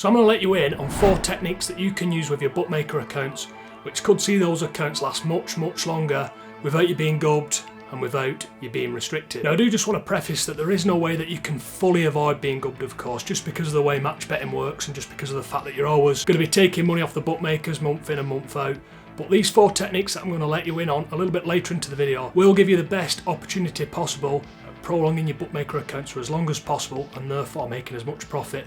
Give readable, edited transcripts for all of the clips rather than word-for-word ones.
So I'm going to let you in on 4 techniques that you can use with your bookmaker accounts, which could see those accounts last much longer without you being gubbed and without you being restricted. Now I do just want to preface that there is no way that you can fully avoid being gubbed, of course, just because of the way match betting works and just because of the fact that you're always going to be taking money off the bookmakers month in and month out. But these 4 techniques that I'm going to let you in on a little bit later into the video will give you the best opportunity possible at prolonging your bookmaker accounts for as long as possible and therefore making as much profit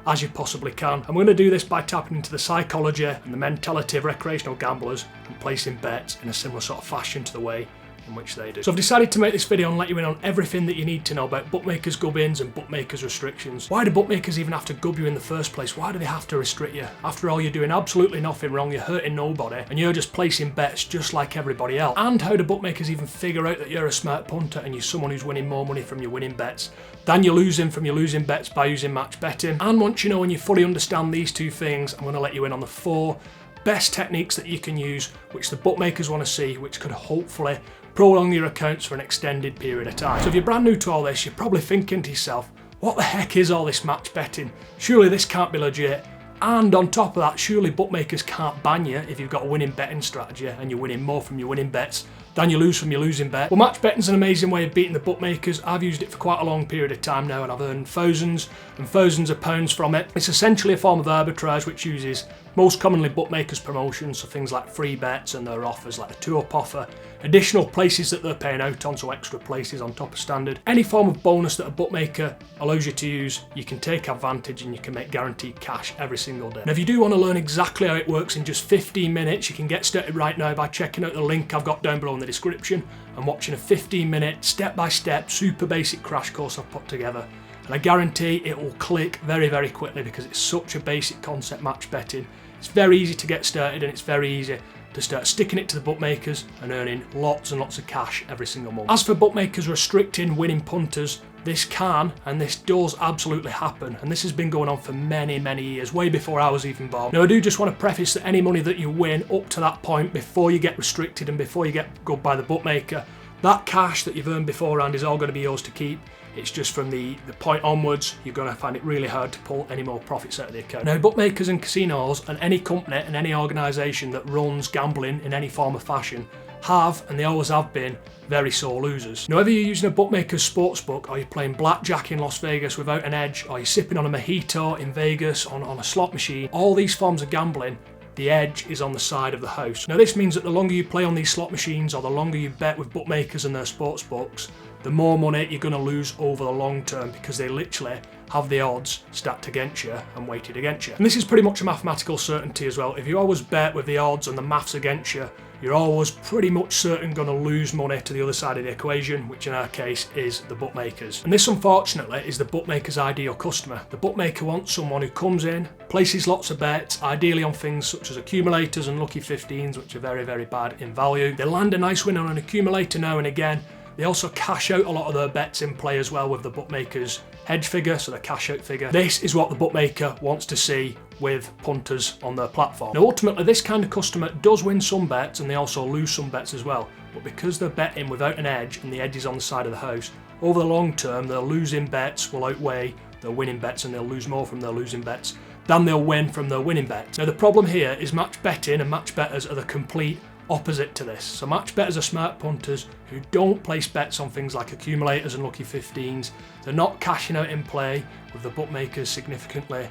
as you possibly can. I'm going to do this by tapping into the psychology and the mentality of recreational gamblers and placing bets in a similar sort of fashion to the way in which they do. So I've decided to make this video and let you in on everything that you need to know about bookmakers gubbings and bookmakers restrictions. Why do bookmakers even have to gub you in the first place? Why do they have to restrict you? After all, you're doing absolutely nothing wrong, you're hurting nobody, and you're just placing bets just like everybody else. And how do bookmakers even figure out that you're a smart punter and you're someone who's winning more money from your winning bets than you're losing from your losing bets by using match betting? And once you know and you fully understand these 2 things, I'm going to let you in on the 4 best techniques that you can use, which the bookmakers want to see, which could hopefully prolong your accounts for an extended period of time. So if you're brand new to all this, you're probably thinking to yourself, what the heck is all this match betting? Surely this can't be legit. And on top of that, surely bookmakers can't ban you if you've got a winning betting strategy and you're winning more from your winning bets than you lose from your losing bet. Well, match betting's an amazing way of beating the bookmakers. I've used it for quite a long period of time now and I've earned thousands and thousands of pounds from it. It's essentially a form of arbitrage which uses most commonly bookmakers promotions, so things like free bets and their offers like the 2-up offer, additional places that they're paying out on, so extra places on top of standard. Any form of bonus that a bookmaker allows you to use, you can take advantage and you can make guaranteed cash every single day. Now if you do want to learn exactly how it works in just 15 minutes, you can get started right now by checking out the link I've got down below in the description and watching a 15-minute step-by-step super basic crash course I've put together. And I guarantee it will click very quickly because it's such a basic concept, match betting. It's very easy to get started and it's very easy to start sticking it to the bookmakers and earning lots and lots of cash every single month. As for bookmakers restricting winning punters, this can and this does absolutely happen, and this has been going on for many years, way before I was even born. Now I do just want to preface that any money that you win up to that point before you get restricted and before you get gubbed by the bookmaker, that cash that you've earned beforehand is all going to be yours to keep. It's just from the point onwards, you're going to find it really hard to pull any more profits out of the account. Now, bookmakers and casinos and any company and any organisation that runs gambling in any form or fashion have, and they always have been, very sore losers. Now, whether you're using a bookmaker's sportsbook or you're playing blackjack in Las Vegas without an edge, or you're sipping on a mojito in Vegas on a slot machine, all these forms of gambling, the edge is on the side of the house. Now this means that the longer you play on these slot machines or the longer you bet with bookmakers and their sports books, the more money you're going to lose over the long term because they literally have the odds stacked against you and weighted against you. And this is pretty much a mathematical certainty as well. If you always bet with the odds and the maths against you, you're always pretty much certain going to lose money to the other side of the equation, which in our case is the bookmakers. And this unfortunately is the bookmaker's ideal customer. The bookmaker wants someone who comes in, places lots of bets, ideally on things such as accumulators and lucky 15s, which are very bad in value. They land a nice win on an accumulator now and again. They also cash out a lot of their bets in play as well with the bookmaker's hedge figure, so the cash out figure. This is what the bookmaker wants to see with punters on their platform. Now ultimately this kind of customer does win some bets and they also lose some bets as well, but because they're betting without an edge and the edge is on the side of the house, over the long term their losing bets will outweigh their winning bets and they'll lose more from their losing bets than they'll win from their winning bets. Now the problem here is match betting and match bettors are the complete opposite to this. So match bettors are smart punters who don't place bets on things like accumulators and lucky 15s. They're not cashing out in play with the bookmakers significantly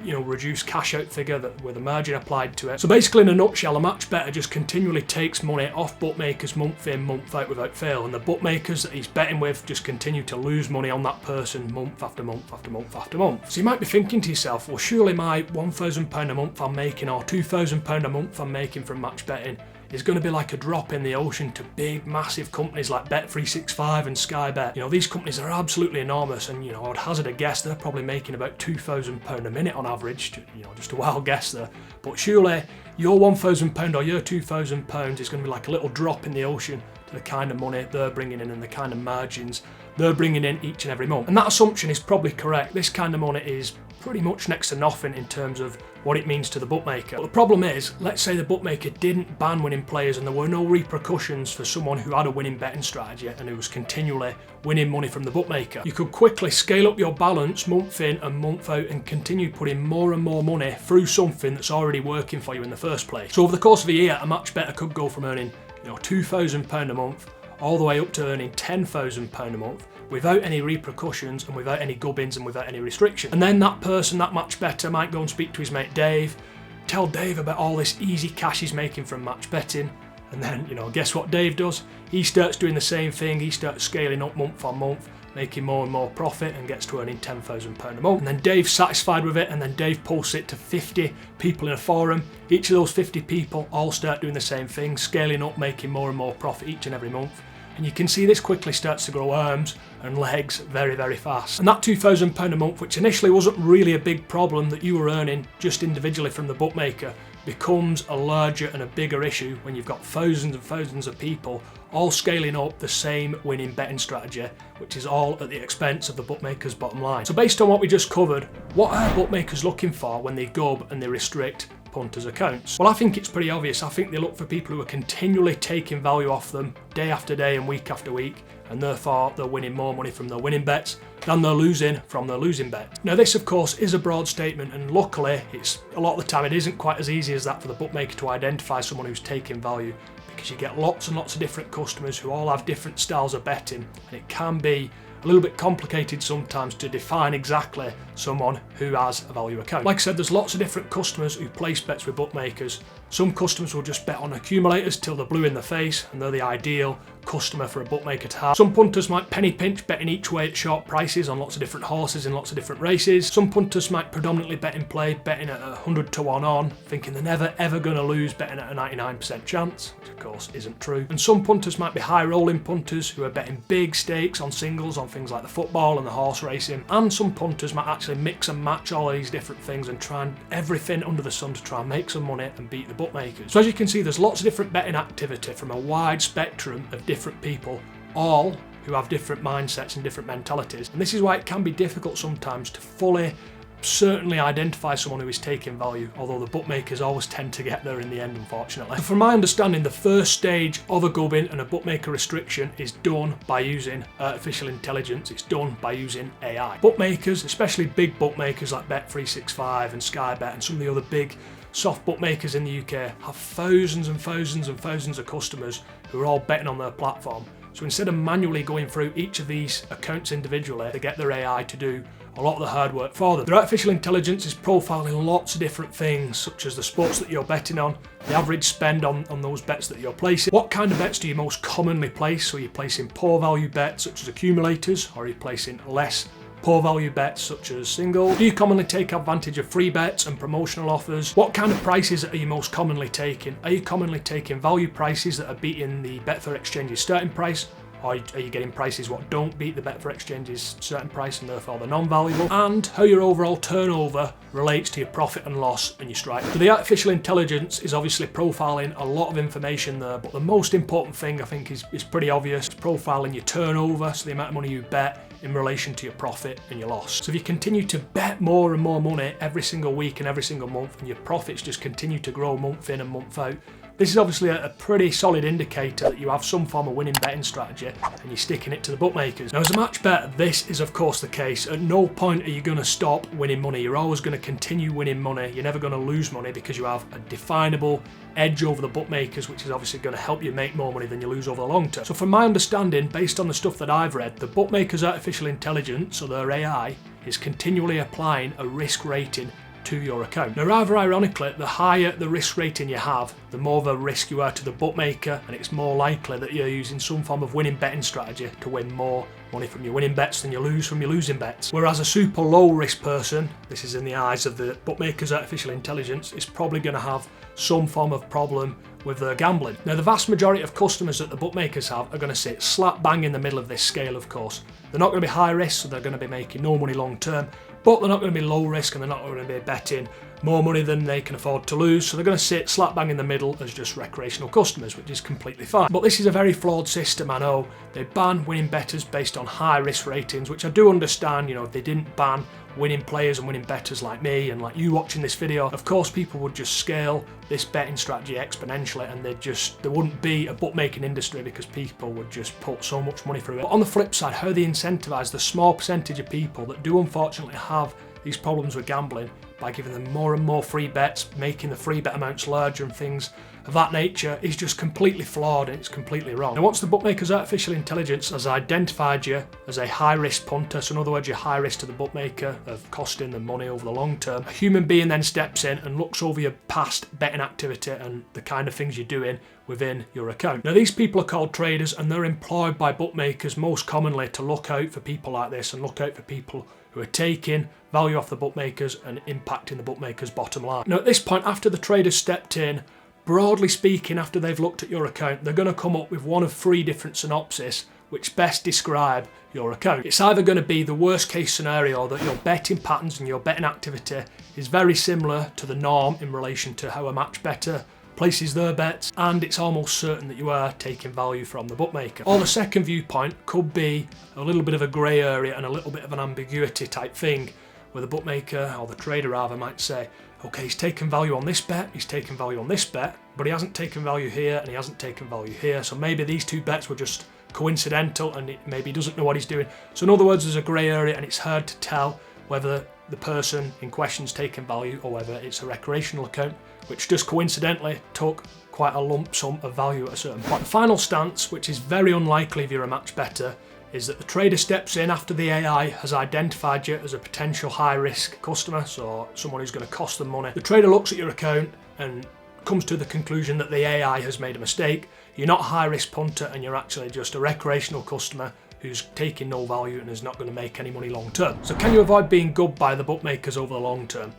reduced cash out figure with a margin applied to it. So basically in a nutshell, a match bettor just continually takes money off bookmakers month in, month out without fail, and the bookmakers that he's betting with just continue to lose money on that person month after month after month after month. So you might be thinking to yourself, well surely my £1,000 a month I'm making or £2,000 a month I'm making from match betting is going to be like a drop in the ocean to big massive companies like Bet365 and Sky Bet. These companies are absolutely enormous, and I would hazard a guess they're probably making about £2,000 a minute on average, just a wild guess there. But surely your £1,000 or your £2,000 is going to be like a little drop in the ocean to the kind of money they're bringing in and the kind of margins they're bringing in each and every month. And that assumption is probably correct. This kind of money is pretty much next to nothing in terms of what it means to the bookmaker. But the problem is, let's say the bookmaker didn't ban winning players and there were no repercussions for someone who had a winning betting strategy and who was continually winning money from the bookmaker. You could quickly scale up your balance month in and month out and continue putting more and more money through something that's already working for you in the first place. So over the course of a year, a match better could go from earning £2,000 a month all the way up to earning £10,000 a month without any repercussions and without any gubbins and without any restrictions. And then that person, that match better, might go and speak to his mate Dave, tell Dave about all this easy cash he's making from match betting, and then, guess what Dave does? He starts doing the same thing, he starts scaling up month on month, making more and more profit and gets to earning £10,000 a month. And then Dave's satisfied with it, and then Dave posts it to 50 people in a forum. Each of those 50 people all start doing the same thing, scaling up, making more and more profit each and every month. And you can see this quickly starts to grow arms and legs very, very fast. And that £2,000 a month, which initially wasn't really a big problem that you were earning just individually from the bookmaker, becomes a larger and a bigger issue when you've got thousands and thousands of people all scaling up the same winning betting strategy, which is all at the expense of the bookmaker's bottom line. So based on what we just covered, what are bookmakers looking for when they gub and they restrict punters' accounts? Well, I think it's pretty obvious. I think they look for people who are continually taking value off them day after day and week after week, and therefore they're winning more money from their winning bets than they're losing from their losing bets. Now this of course is a broad statement, and luckily a lot of the time it isn't quite as easy as that for the bookmaker to identify someone who's taking value, because you get lots and lots of different customers who all have different styles of betting, and it can be a little bit complicated sometimes to define exactly someone who has a value account. Like I said, there's lots of different customers who place bets with bookmakers. Some customers will just bet on accumulators till they're blue in the face, and they're the ideal customer for a bookmaker to have. Some punters might penny pinch, betting each way at short prices on lots of different horses in lots of different races. Some punters might predominantly bet in play, betting at 100 to 1 on, thinking they're never ever going to lose, betting at a 99% chance, which of course isn't true. And some punters might be high rolling punters who are betting big stakes on singles on things like the football and the horse racing. And some punters might actually mix and match all of these different things and try and everything under the sun to try and make some money and beat the bookmakers. So as you can see, there's lots of different betting activity from a wide spectrum of different people, all who have different mindsets and different mentalities. And this is why it can be difficult sometimes to fully certainly identify someone who is taking value, although the bookmakers always tend to get there in the end, unfortunately. From my understanding, the first stage of a gubbing and a bookmaker restriction is done by using artificial intelligence. It's done by using AI. Bookmakers, especially big bookmakers like Bet365 and Sky Bet and some of the other big soft bookmakers in the UK, have thousands and thousands and thousands of customers who are all betting on their platform. So instead of manually going through each of these accounts individually, they get their AI to do a lot of the hard work for them. Their artificial intelligence is profiling lots of different things, such as the sports that you're betting on, the average spend on those bets that you're placing. What kind of bets do you most commonly place? So you're placing poor value bets such as accumulators, or are you placing less poor value bets such as singles? Do you commonly take advantage of free bets and promotional offers? What kind of prices are you most commonly taking? Are you commonly taking value prices that are beating the Betfair Exchange's starting price? Or are you getting prices what don't beat the Betfair Exchange's certain price and therefore they're non-valuable? And how your overall turnover relates to your profit and loss and your strike. So the artificial intelligence is obviously profiling a lot of information there, but the most important thing I think is pretty obvious. It's profiling your turnover, so the amount of money you bet in relation to your profit and your loss. So if you continue to bet more and more money every single week and every single month, and your profits just continue to grow month in and month out, this is obviously a pretty solid indicator that you have some form of winning betting strategy and you're sticking it to the bookmakers. Now as a match bet, this is of course the case. At no point are you going to stop winning money. You're always going to continue winning money. You're never going to lose money because you have a definable edge over the bookmakers, which is obviously going to help you make more money than you lose over the long term. So from my understanding, based on the stuff that I've read, the bookmakers' artificial intelligence, or their AI, is continually applying a risk rating to your account. Now rather ironically, the higher the risk rating you have, the more of a risk you are to the bookmaker, and it's more likely that you're using some form of winning betting strategy to win more money from your winning bets than you lose from your losing bets. Whereas a super low risk person, this is in the eyes of the bookmaker's artificial intelligence, is probably going to have some form of problem with their gambling. Now the vast majority of customers that the bookmakers have are going to sit slap bang in the middle of this scale, of course. They're not going to be high risk, so they're going to be making no money long term, but they're not going to be low risk and they're not going to be betting more money than they can afford to lose, so they're going to sit slap bang in the middle as just recreational customers, which is completely fine. But this is a very flawed system, I know. They ban winning bettors based on high risk ratings, which I do understand. You know, if they didn't ban winning players and winning bettors like me and like you watching this video, of course people would just scale this betting strategy exponentially, and there wouldn't be a bookmaking industry because people would just put so much money through it. But on the flip side, how they incentivize the small percentage of people that do unfortunately have these problems with gambling by giving them more and more free bets, making the free bet amounts larger and things of that nature is just completely flawed, and it's completely wrong. Now once the bookmaker's artificial intelligence has identified you as a high risk punter, so in other words you're high risk to the bookmaker of costing them money over the long term, a human being then steps in and looks over your past betting activity and the kind of things you're doing within your account. Now these people are called traders, and they're employed by bookmakers most commonly to look out for people like this and look out for people who are taking value off the bookmakers and impacting the bookmakers' bottom line. Now at this point, after the traders stepped in, broadly speaking, after they've looked at your account, they're going to come up with one of 3 different synopses which best describe your account. It's either going to be the worst case scenario that your betting patterns and your betting activity is very similar to the norm in relation to how a match bettor places their bets, and it's almost certain that you are taking value from the bookmaker. Or the second viewpoint could be a little bit of a grey area and a little bit of an ambiguity type thing, where the bookmaker, or the trader rather, might say, okay, he's taken value on this bet, he's taken value on this bet, but he hasn't taken value here and he hasn't taken value here. So maybe these 2 bets were just coincidental and maybe he doesn't know what he's doing. So in other words, there's a grey area and it's hard to tell whether the person in question's taken value or whether it's a recreational account, which just coincidentally took quite a lump sum of value at a certain point. The final stance, which is very unlikely if you're a match bettor, is that the trader steps in after the AI has identified you as a potential high-risk customer, so someone who's going to cost them money. The trader looks at your account and comes to the conclusion that the AI has made a mistake. You're not a high-risk punter and you're actually just a recreational customer who's taking no value and is not going to make any money long term. So can you avoid being gubbed by the bookmakers over the long term?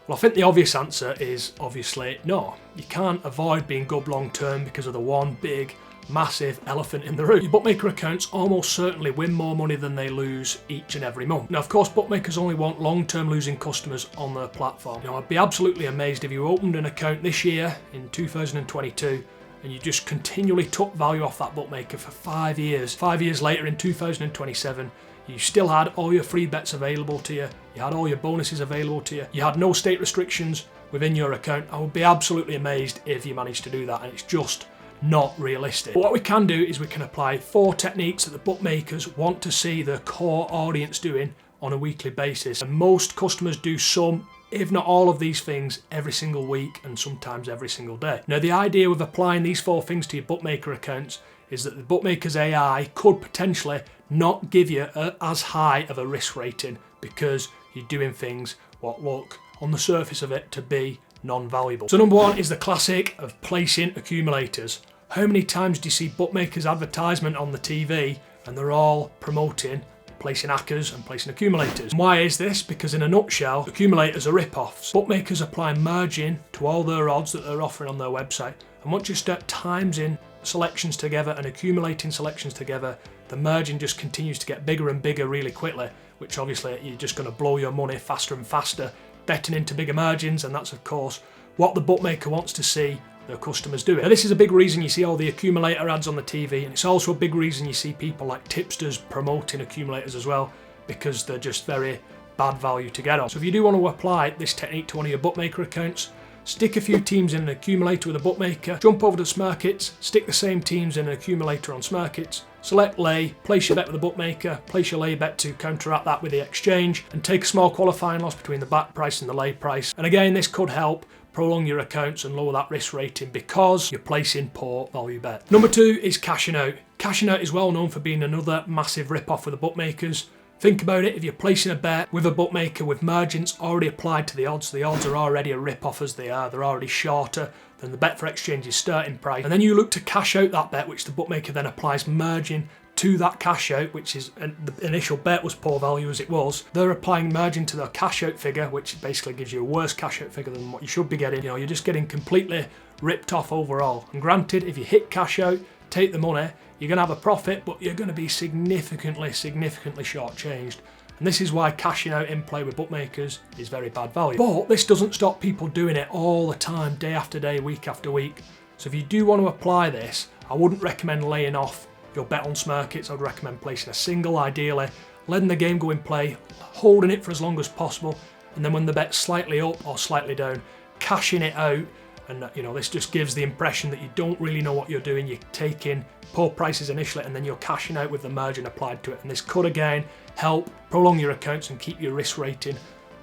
Well, I think the obvious answer is obviously no. You can't avoid being gubbed long term because of the one big massive elephant in the room. Your bookmaker accounts almost certainly win more money than they lose each and every month. Now, of course, bookmakers only want long-term losing customers on their platform. Now, I'd be absolutely amazed if you opened an account this year in 2022 and you just continually took value off that bookmaker for 5 years. 5 years later in 2027, you still had all your free bets available to you, you had all your bonuses available to you, you had no state restrictions within your account. I would be absolutely amazed if you managed to do that, and it's just not realistic. But what we can do is we can apply 4 techniques that the bookmakers want to see their core audience doing on a weekly basis. And most customers do some, if not all of these things every single week and sometimes every single day. Now, the idea with applying these 4 things to your bookmaker accounts is that the bookmaker's AI could potentially not give you as high of a risk rating because you're doing things what look on the surface of it to be non-valuable. So number 1 is the classic of placing accumulators. How many times do you see bookmakers advertisement on the TV and they're all promoting placing ACCAs and placing accumulators? And why is this? Because in a nutshell, accumulators are rip-offs. Bookmakers apply margin to all their odds that they're offering on their website, and once you start timesing selections together and accumulating selections together, the margin just continues to get bigger and bigger really quickly, which obviously you're just going to blow your money faster and faster betting into bigger margins, and that's of course what the bookmaker wants to see their customers do it. Now, this is a big reason you see all the accumulator ads on the TV, and it's also a big reason you see people like tipsters promoting accumulators as well, because they're just very bad value to get on. So if you do want to apply this technique to one of your bookmaker accounts, stick a few teams in an accumulator with a bookmaker, jump over to Smarkets, stick the same teams in an accumulator on Smarkets, select lay, place your bet with the bookmaker, place your lay bet to counteract that with the exchange, and take a small qualifying loss between the back price and the lay price. And again, this could help prolong your accounts and lower that risk rating because you're placing poor value bet. Number 2 is cashing out. Cashing out is well known for being another massive rip-off with the bookmakers. Think about it, if you're placing a bet with a bookmaker with margins already applied to the odds are already a rip-off as they are. They're already shorter than the Betfair Exchange's starting price. And then you look to cash out that bet, which the bookmaker then applies margin to that cash out, which is the initial bet was poor value as it was. They're applying margin to their cash out figure, which basically gives you a worse cash out figure than what you should be getting. You know, you're just getting completely ripped off overall. And granted, if you hit cash out, take the money, you're going to have a profit, but you're going to be significantly shortchanged. And this is why cashing out in play with bookmakers is very bad value. But this doesn't stop people doing it all the time, day after day, week after week. So if you do want to apply this, I wouldn't recommend laying off your bet on Smarkets. I'd recommend placing a single ideally, letting the game go in play, holding it for as long as possible, and then when the bet's slightly up or slightly down, cashing it out. And you know, this just gives the impression that you don't really know what you're doing. You're taking poor prices initially and then you're cashing out with the margin applied to it. And this could again help prolong your accounts and keep your risk rating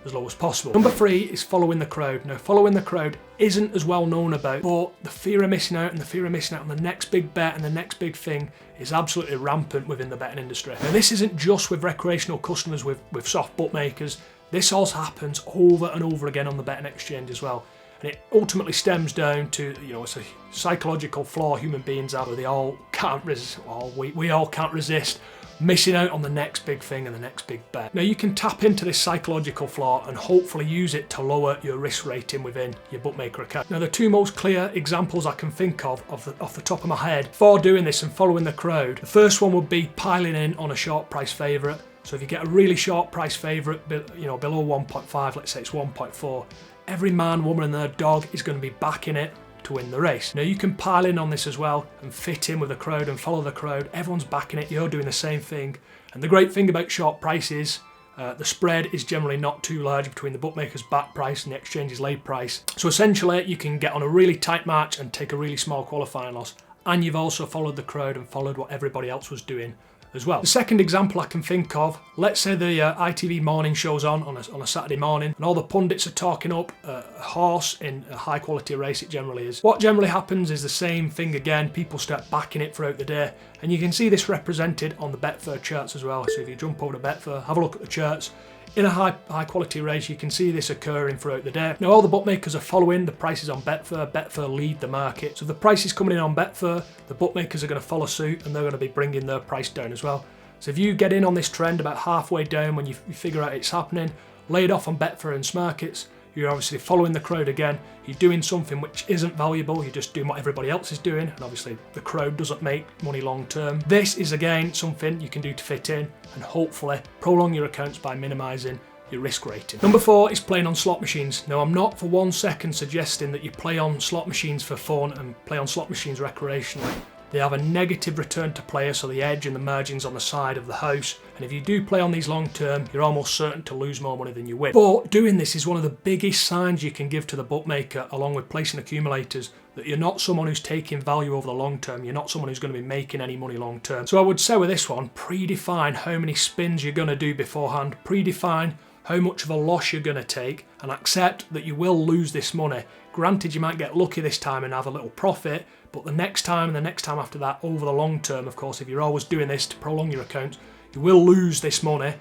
as low as possible. Number 3 is following the crowd. Now, following the crowd isn't as well known about, but the fear of missing out and the fear of missing out on the next big bet and the next big thing is absolutely rampant within the betting industry. Now, this isn't just with recreational customers with soft bookmakers. This also happens over and over again on the betting exchange as well. And it ultimately stems down to, you know, it's a psychological flaw human beings have, where they all can't resist, we all can't resist missing out on the next big thing and the next big bet. Now, you can tap into this psychological flaw and hopefully use it to lower your risk rating within your bookmaker account. Now, the 2 most clear examples I can think of off the top of my head for doing this and following the crowd. The first one would be piling in on a short price favourite. So if you get a really short price favourite, you know, below 1.5, let's say it's 1.4, every man, woman and their dog is going to be backing it to win the race. Now, you can pile in on this as well and fit in with the crowd and follow the crowd. Everyone's backing it, you're doing the same thing. And the great thing about short prices, the spread is generally not too large between the bookmaker's back price and the exchange's laid price. So essentially, you can get on a really tight match and take a really small qualifying loss. And you've also followed the crowd and followed what everybody else was doing as well. The second example I can think of, let's say the ITV morning show's on a Saturday morning and all the pundits are talking up a horse in a high quality race. It generally is. What generally happens is the same thing again. People start backing it throughout the day, and you can see this represented on the Betfair charts as well. So if you jump over to Betfair, have a look at the charts. In a high quality race, you can see this occurring throughout the day. Now, all the bookmakers are following the prices on Betfair. Betfair lead the market. So if the price is coming in on Betfair, the bookmakers are going to follow suit and they're going to be bringing their price down as well. So if you get in on this trend about halfway down when you figure out it's happening, lay it off on Betfair and Smarkets, you're obviously following the crowd again. You're doing something which isn't valuable. You're just doing what everybody else is doing. And obviously the crowd doesn't make money long term. This is again something you can do to fit in and hopefully prolong your accounts by minimising your risk rating. Number 4 is playing on slot machines. Now, I'm not for 1 second suggesting that you play on slot machines for fun and play on slot machines recreationally. They have a negative return to player, so the edge and the margins on the side of the house. And if you do play on these long term, you're almost certain to lose more money than you win. But doing this is one of the biggest signs you can give to the bookmaker, along with placing accumulators, that you're not someone who's taking value over the long term. You're not someone who's going to be making any money long term. So I would say with this one, predefine how many spins you're going to do beforehand. Predefine how much of a loss you're going to take and accept that you will lose this money. Granted, you might get lucky this time and have a little profit, but the next time and the next time after that, over the long term, of course, if you're always doing this to prolong your account, you will lose this money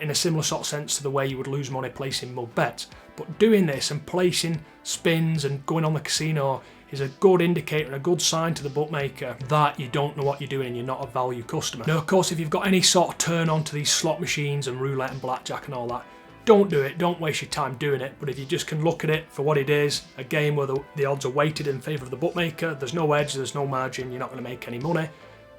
in a similar sort of sense to the way you would lose money placing mug bets. But doing this and placing spins and going on the casino is a good indicator and a good sign to the bookmaker that you don't know what you're doing and you're not a value customer. Now, of course, if you've got any sort of turn on to these slot machines and roulette and blackjack and all that, don't do it. Don't waste your time doing it. But if you just can look at it for what it is, a game where the odds are weighted in favour of the bookmaker, there's no edge, there's no margin, you're not going to make any money.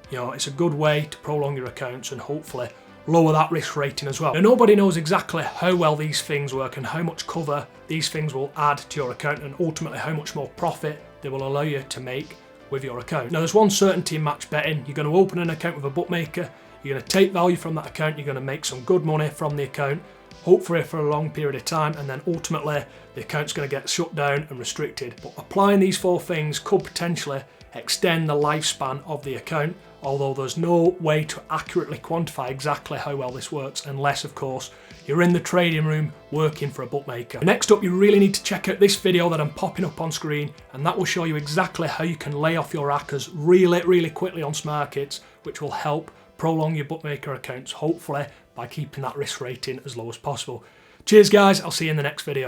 You know, it's a good way to prolong your accounts and hopefully lower that risk rating as well. Now, nobody knows exactly how well these things work and how much cover these things will add to your account and ultimately how much more profit they will allow you to make with your account. Now, there's one certainty in match betting. You're going to open an account with a bookmaker, you're going to take value from that account, you're going to make some good money from the account, hopefully for a long period of time, and then ultimately the account's going to get shut down and restricted. But applying these 4 things could potentially extend the lifespan of the account, although there's no way to accurately quantify exactly how well this works unless, of course, you're in the trading room working for a bookmaker. Next up, you really need to check out this video that I'm popping up on screen, and that will show you exactly how you can lay off your ACCAs really quickly on Smarkets, which will help prolong your bookmaker accounts, hopefully by keeping that risk rating as low as possible. Cheers guys, I'll see you in the next video.